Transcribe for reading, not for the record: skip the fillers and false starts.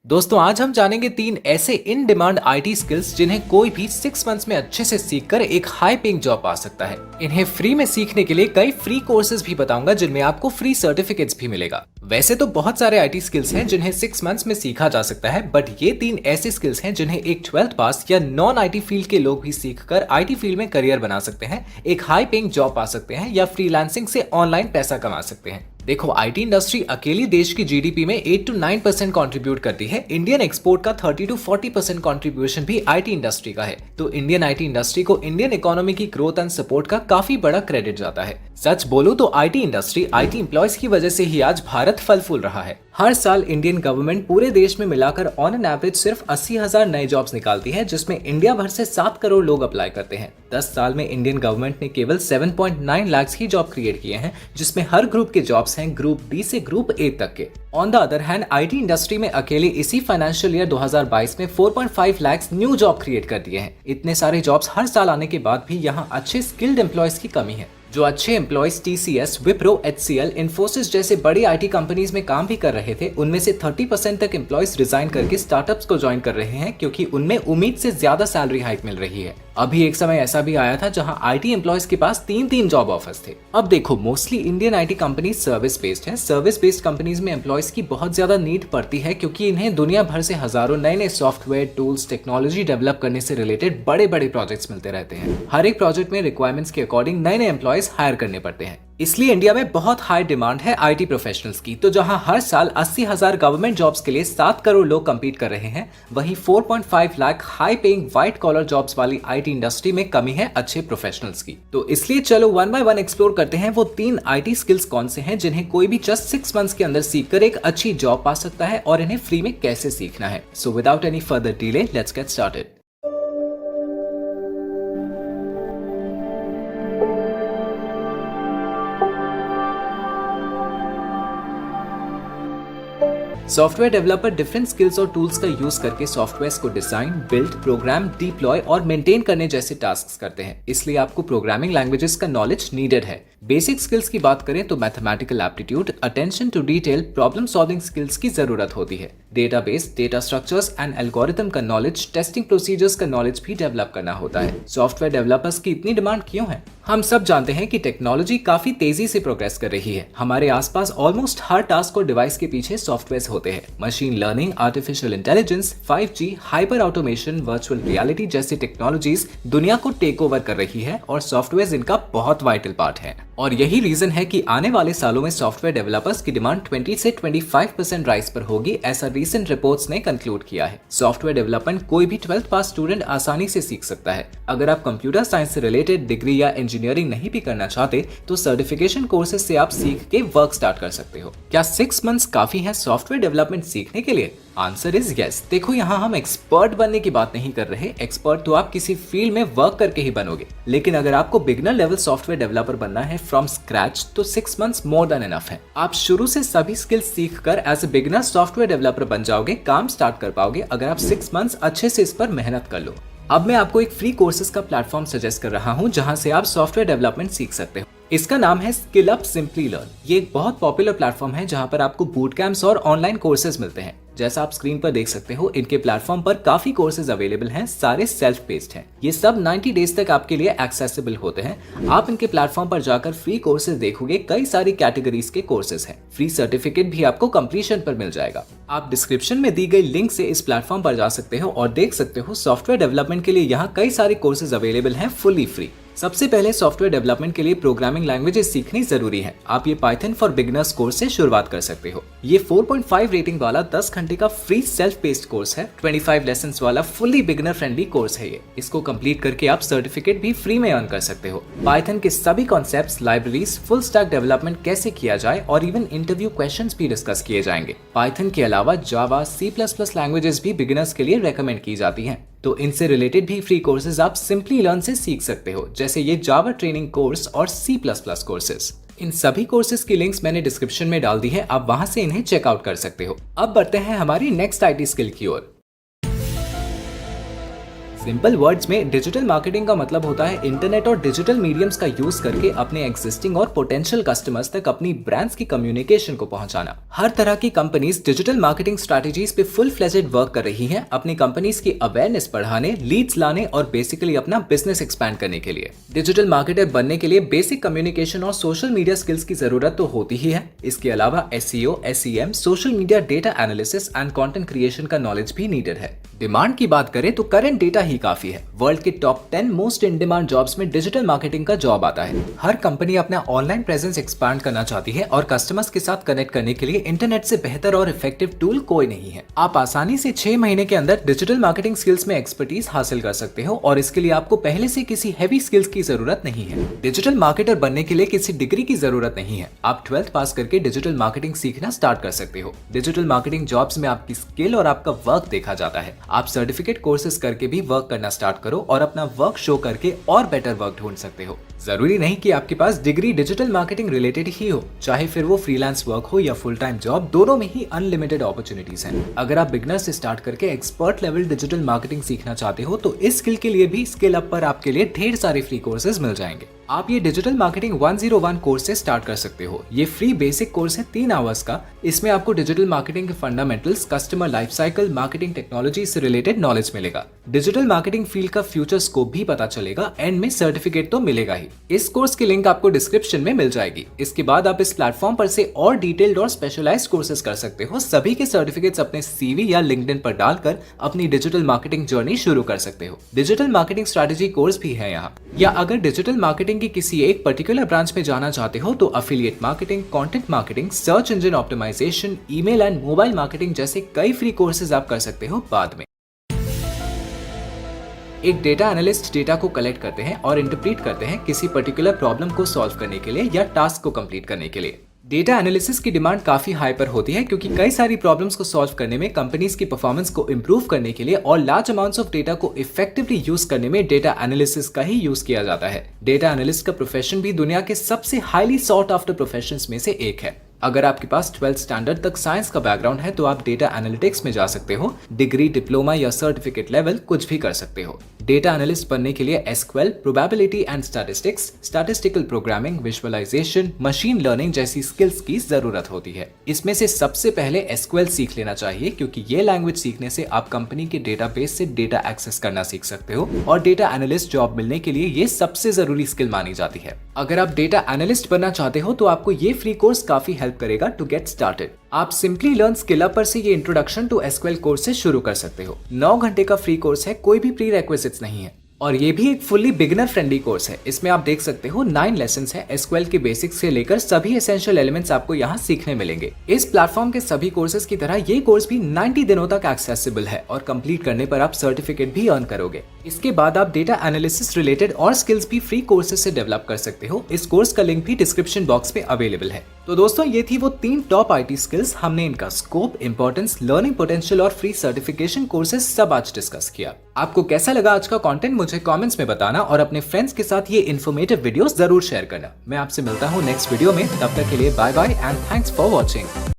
दोस्तों आज हम जानेंगे 3 ऐसे इन डिमांड आईटी स्किल्स जिन्हें कोई भी 6 मंथ्स में अच्छे से सीखकर एक हाई पेइंग जॉब पा सकता है। इन्हें फ्री में सीखने के लिए कई फ्री कोर्सेज भी बताऊंगा जिनमें आपको फ्री सर्टिफिकेट्स भी मिलेगा। वैसे तो बहुत सारे आईटी स्किल्स हैं जिन्हें 6 मंथ्स में सीखा जा सकता है, बट ये 3 ऐसे स्किल्स हैं जिन्हें एक 12th पास या नॉन आईटी फील्ड के लोग भी सीखकर आईटी फील्ड में करियर बना सकते हैं, एक हाई पेइंग जॉब पा सकते हैं या फ्रीलांसिंग से ऑनलाइन पैसा कमा सकते हैं। देखो, आईटी इंडस्ट्री अकेली देश की जीडीपी में 8 to 9% कंट्रीब्यूट करती है। इंडियन एक्सपोर्ट का 30 to 40% कंट्रीब्यूशन भी आईटी इंडस्ट्री का है। तो इंडियन आईटी इंडस्ट्री को इंडियन इकोनॉमी की ग्रोथ एंड सपोर्ट का काफी बड़ा क्रेडिट जाता है। सच बोलूं तो आईटी इंडस्ट्री आईटी एम्प्लॉयज की वजह से ही आज भारत फल फूल रहा है। हर साल इंडियन गवर्नमेंट पूरे देश में मिलाकर ऑन एन एवरेज सिर्फ 80,000 नए जॉब्स निकालती है, जिसमें इंडिया भर से 7 करोड़ लोग अप्लाई करते हैं। 10 साल में इंडियन गवर्नमेंट ने केवल 7.9 लाख ही जॉब क्रिएट किए हैं, जिसमें हर ग्रुप के जॉब्स हैं ग्रुप डी से ग्रुप ए तक के। On the other hand IT industry में अकेले इसी फाइनेंशियल ईयर 2022 में 4.5 लाख न्यू जॉब क्रिएट कर दिए हैं। इतने सारे जॉब्स हर साल आने के बाद भी यहाँ अच्छे स्किल्ड एम्प्लॉयज की कमी है। जो अच्छे employees TCS, Wipro, HCL, Infosys जैसे बड़ी आईटी कंपनीज में काम भी कर रहे थे, उनमें से 30% तक एम्प्लॉयज रिजाइन करके स्टार्टअप्स को ज्वाइन कर रहे हैं, क्योंकि उनमें उम्मीद से ज्यादा सैलरी हाइक मिल रही है। अभी एक समय ऐसा भी आया था जहां आईटी एम्प्लॉयज के पास 3 जॉब ऑफर्स थे। अब देखो, mostly Indian IT companies service based है। सर्विस बेस्ड कंपनीज में एम्प्लॉयज की बहुत ज्यादा नीड पड़ती है, क्योंकि इन्हें दुनिया भर से हजारों नए सॉफ्टवेयर, टूल्स, टेक्नोलॉजी डेवलप करने से रिलेटेड बड़े बड़े प्रोजेक्ट्स मिलते रहते हैं। हर एक प्रोजेक्ट में रिक्वायरमेंट्स के अकॉर्डिंग नए एम्प्लॉयज हायर करने पड़ते हैं। इसलिए इंडिया में बहुत हाई डिमांड है आईटी प्रोफेशनल्स की। तो जहां हर साल 80,000 गवर्नमेंट जॉब्स के लिए 7 करोड़ लोग compete कर रहे हैं, वहीं 4.5 lakh high paying white collar jobs वाली आईटी इंडस्ट्री में कमी है अच्छे प्रोफेशनल्स की। तो इसलिए चलो वन बाय वन एक्सप्लोर करते हैं वो 3 आईटी स्किल्स कौन से हैं जिन्हें कोई भी जस्ट 6 मंथ्स के अंदर सीखकर एक अच्छी जॉब पा सकता है, और इन्हें फ्री में कैसे सीखना है। So without any further delay, let's get started. Software developer different skills और टूल्स का यूज करके सॉफ्टवेयर को डिजाइन, बिल्ड, प्रोग्राम, डिप्लॉय और मेंटेन करने जैसे टास्क करते हैं। इसलिए आपको प्रोग्रामिंग लैंग्वेजेस का नॉलेज नीडेड है। बेसिक स्किल्स की बात करें तो mathematical aptitude, attention to detail, problem solving skills की जरूरत होती है। Database, data structures and algorithm का नॉलेज, टेस्टिंग प्रोसीजर्स का नॉलेज भी डेवलप करना होता है। सॉफ्टवेयर डेवलपर्स की इतनी डिमांड क्यों है? हम सब जानते हैं कि टेक्नोलॉजी काफी तेजी से प्रोग्रेस कर रही है। हमारे आसपास ऑलमोस्ट हर टास्क और डिवाइस के पीछे सॉफ्टवेयर होते हैं। Machine learning, artificial intelligence, 5G, hyper automation, virtual reality जैसी टेक्नोलॉजीज दुनिया को टेक ओवर कर रही है, और सॉफ्टवेयर इनका बहुत वाइटल पार्ट है। और यही रीजन है कि आने वाले सालों में सॉफ्टवेयर डेवलपर्स की डिमांड 20 से 25% राइज पर होगी, ऐसा रीसेंट रिपोर्ट्स ने कंक्लूड किया है। सॉफ्टवेयर डेवलपमेंट कोई भी 12th पास स्टूडेंट आसानी से सीख सकता है। अगर आप कंप्यूटर साइंस से रिलेटेड डिग्री या इंजीनियरिंग नहीं भी करना चाहते, तो सर्टिफिकेशन कोर्सेज से आप सीख के वर्क स्टार्ट कर सकते हो। क्या 6 मंथ्स काफी है सॉफ्टवेयर डेवलपमेंट सीखने के लिए? Answer is yes. देखो, यहाँ हम एक्सपर्ट बनने की बात नहीं कर रहे। एक्सपर्ट तो आप किसी फील्ड में वर्क करके ही बनोगे, लेकिन अगर आपको बिगिनर लेवल सॉफ्टवेयर डेवलपर बनना है फ्रॉम स्क्रैच, तो 6 मंथ्स मोर देन इनफ है। आप शुरू से सभी स्किल्स सीखकर as a beginner software developer बन जाओगे, काम स्टार्ट कर पाओगे अगर आप 6 मंथ्स अच्छे से इस पर मेहनत कर लो। अब मैं आपको एक फ्री कोर्सेज का प्लेटफॉर्म सजेस्ट कर रहा हूँ जहाँ से आप सॉफ्टवेयर डेवलपमेंट सीख सकते हो। इसका नाम है स्किल अप सिंपली लर्न। ये एक बहुत पॉपुलर प्लेटफॉर्म है जहाँ पर आपको बूट कैंप्स और ऑनलाइन कोर्सेज मिलते हैं। जैसा आप स्क्रीन पर देख सकते हो, इनके प्लेटफॉर्म पर काफी कोर्सेज अवेलेबल हैं, सारे सेल्फ बेस्ड हैं। ये सब 90 डेज तक आपके लिए एक्सेसिबल होते हैं। आप इनके प्लेटफॉर्म पर जाकर फ्री कोर्सेज देखोगे, कई सारी कैटेगरीज के कोर्सेज हैं। फ्री सर्टिफिकेट भी आपको कंप्लीशन पर मिल जाएगा। आप डिस्क्रिप्शन में दी गई लिंक से इस प्लेटफॉर्म पर जा सकते हो और देख सकते हो सॉफ्टवेयर डेवलपमेंट के लिए यहाँ कई सारे कोर्सेज अवेलेबल हैं फुल्ली फ्री। सबसे पहले सॉफ्टवेयर डेवलपमेंट के लिए प्रोग्रामिंग लैंग्वेजेस सीखनी जरूरी है। आप ये पाइथन फॉर बिगिनर्स कोर्स से शुरुआत कर सकते हो। ये 4.5 रेटिंग वाला 10 घंटे का फ्री सेल्फ बेस्ड कोर्स है। 25 लेसन्स वाला फुल्ली बिगिनर फ्रेंडली कोर्स है ये। इसको कंप्लीट करके आप सर्टिफिकेट भी फ्री में अर्न कर सकते हो। पाइथन के सभी concepts, libraries, full stack development कैसे किया जाए और इवन इंटरव्यू क्वेश्चंस भी डिस्कस किए जाएंगे। पाइथन के अलावा जावा, C++ लैंग्वेजेस भी बिगिनर्स के लिए रेकमेंड की जाती हैं। तो इनसे रिलेटेड भी फ्री कोर्सेज आप सिंपली लर्न से सीख सकते हो, जैसे ये जावा ट्रेनिंग कोर्स और C++ कोर्सेज। इन सभी कोर्सेज की लिंक्स मैंने डिस्क्रिप्शन में डाल दी है, आप वहां से इन्हें चेकआउट कर सकते हो। अब बढ़ते हैं हमारी नेक्स्ट आईटी स्किल की ओर। सिंपल वर्ड्स में डिजिटल मार्केटिंग का मतलब होता है इंटरनेट और डिजिटल मीडियम्स का यूज करके अपने एग्जिस्टिंग और पोटेंशियल कस्टमर्स तक अपनी ब्रांड्स की कम्युनिकेशन को पहुंचाना। हर तरह की कंपनीज डिजिटल मार्केटिंग स्ट्रैटेजीज पे फुल फ्लेजेड वर्क कर रही हैं अपनी कंपनीज की अवेयरनेस बढ़ाने, लीड्स लाने और बेसिकली अपना बिजनेस एक्सपैंड करने के लिए। डिजिटल मार्केटर बनने के लिए बेसिक कम्युनिकेशन और सोशल मीडिया स्किल्स की जरूरत तो होती ही है। इसके अलावा SEO, SEM, social media data analysis and content creation का नॉलेज भी नीडेड है। डिमांड की बात करें तो करंट डेटा ही काफी है। वर्ल्ड के top 10 most in demand jobs में डिजिटल मार्केटिंग का जॉब आता है। हर कंपनी अपना ऑनलाइन प्रेजेंस एक्सपैंड करना चाहती है और कस्टमर्स के साथ कनेक्ट करने के लिए इंटरनेट से बेहतर और इफेक्टिव टूल कोई नहीं है। आप आसानी से 6 महीने के अंदर डिजिटल मार्केटिंग स्किल्स में एक्सपर्टीज हासिल कर सकते हो और इसके लिए आपको पहले से किसी हैवी स्किल्स की जरूरत नहीं है। डिजिटल मार्केटर बनने के लिए किसी डिग्री की जरूरत नहीं है। आप 12th पास करके डिजिटल मार्केटिंग सीखना स्टार्ट कर सकते हो। डिजिटल मार्केटिंग जॉब्स में आपकी स्किल और आपका वर्क देखा जाता है। आप सर्टिफिकेट कोर्सेज करके भी वर्क करना स्टार्ट करो और अपना वर्क शो करके और बेटर वर्क ढूंढ सकते हो। जरूरी नहीं कि आपके पास डिग्री डिजिटल मार्केटिंग रिलेटेड ही हो, चाहे फिर वो फ्रीलांस वर्क हो या फुल टाइम जॉब, दोनों में ही अनलिमिटेड अपॉर्चुनिटीज हैं। अगर आप बिगनर से स्टार्ट करके एक्सपर्ट लेवल डिजिटल मार्केटिंग सीखना चाहते हो तो इस स्किल के लिए भी स्किल अप पर आपके लिए ढेर सारे फ्री कोर्सेज मिल जाएंगे। आप ये डिजिटल मार्केटिंग 101 कोर्स से स्टार्ट कर सकते हो। ये फ्री बेसिक कोर्स है 3 आवर्स का। इसमें आपको डिजिटल मार्केटिंग के fundamentals, customer life cycle, marketing technology से रिलेटेड नॉलेज मिलेगा। डिजिटल मार्केटिंग फील्ड का फ्यूचर स्कोप भी पता चलेगा। एंड में सर्टिफिकेट तो मिलेगा ही। इस कोर्स की लिंक आपको डिस्क्रिप्शन में मिल जाएगी। इसके बाद आप इस प्लेटफॉर्म पर से और डिटेल्ड और स्पेशलाइज्ड कोर्सेज कर सकते हो। सभी के सर्टिफिकेट्स अपने CV या लिंक्डइन पर डालकर अपनी डिजिटल मार्केटिंग जर्नी शुरू कर सकते हो। डिजिटल मार्केटिंग स्ट्रैटेजी कोर्स भी है यहाँ। या अगर डिजिटल मार्केटिंग की किसी एक पर्टिकुलर ब्रांच में जाना चाहते हो तो affiliate marketing, content marketing, search engine optimisation, email and mobile marketing जैसे कई फ्री कोर्सेज आप कर सकते हो बाद में। एक डेटा एनालिस्ट डेटा को कलेक्ट करते हैं और इंटरप्रीट करते हैं किसी पर्टिकुलर प्रॉब्लम को सॉल्व करने के लिए या टास्क को कंप्लीट करने के लिए। डेटा एनालिसिस की डिमांड काफी हाई पर होती है क्योंकि कई सारी प्रॉब्लम्स को सॉल्व करने में, कंपनीज की परफॉर्मेंस को इंप्रूव करने के लिए और लार्ज अमाउंट्स ऑफ डेटा को इफेक्टिवली यूज करने में डेटा एनालिसिस का ही यूज किया जाता है। डेटा एनालिस्ट का प्रोफेशन भी दुनिया के सबसे हाईली सॉट आफ्टर प्रोफेशंस में से एक है। अगर आपके पास 12th स्टैंडर्ड तक साइंस का बैकग्राउंड है तो आप डेटा एनालिटिक्स में जा सकते हो। डिग्री, डिप्लोमा या सर्टिफिकेट लेवल कुछ भी कर सकते हो। डेटा एनालिस्ट बनने के लिए SQL, probability and statistics, statistical programming, visualisation, machine learning जैसी स्किल्स की जरूरत होती है। इसमें से सबसे पहले SQL सीख लेना चाहिए क्योंकि ये लैंग्वेज सीखने से आप कंपनी के डेटाबेस से डेटा एक्सेस करना सीख सकते हो और डेटा एनालिस्ट जॉब मिलने के लिए ये सबसे जरूरी स्किल मानी जाती है। अगर आप डेटा एनालिस्ट बनना चाहते हो तो आपको ये फ्री कोर्स काफी हेल्प करेगा टू गेट स्टार्टेड। आप सिंपली लर्न स्किल अप पर से ये इंट्रोडक्शन टू SQL कोर्स से शुरू कर सकते हो। 9 घंटे का फ्री कोर्स है, कोई भी प्री रिक्विजिट्स नहीं है और ये भी एक फुल्ली बिगिनर फ्रेंडली कोर्स है। इसमें आप देख सकते हो 9 लेसन्स है। SQL के बेसिक्स से लेकर सभी एसेंशियल एलिमेंट्स आपको यहाँ सीखने मिलेंगे। इस प्लेटफॉर्म के सभी कोर्सेज की तरह ये कोर्स भी 90 दिनों तक एक्सेसिबल है और कंप्लीट करने पर आप सर्टिफिकेट भी अर्न करोगे। इसके बाद आप डेटा एनालिसिस रिलेटेड और स्किल्स भी फ्री कोर्सेज से डेवलप कर सकते हो। इस कोर्स का लिंक भी डिस्क्रिप्शन बॉक्स में अवेलेबल है। तो दोस्तों ये थी वो 3 टॉप IT स्किल्स। हमने इनका स्कोप, इंपॉर्टेंस, लर्निंग पोटेंशियल और फ्री सर्टिफिकेशन कोर्सेज सब आज डिस्कस किया। आपको कैसा लगा आज का कंटेंट मुझे कमेंट्स में बताना और अपने फ्रेंड्स के साथ ये इन्फॉर्मेटिव वीडियोस जरूर शेयर करना। मैं आपसे मिलता हूँ नेक्स्ट वीडियो में। तब तक के लिए bye bye and thanks for watching.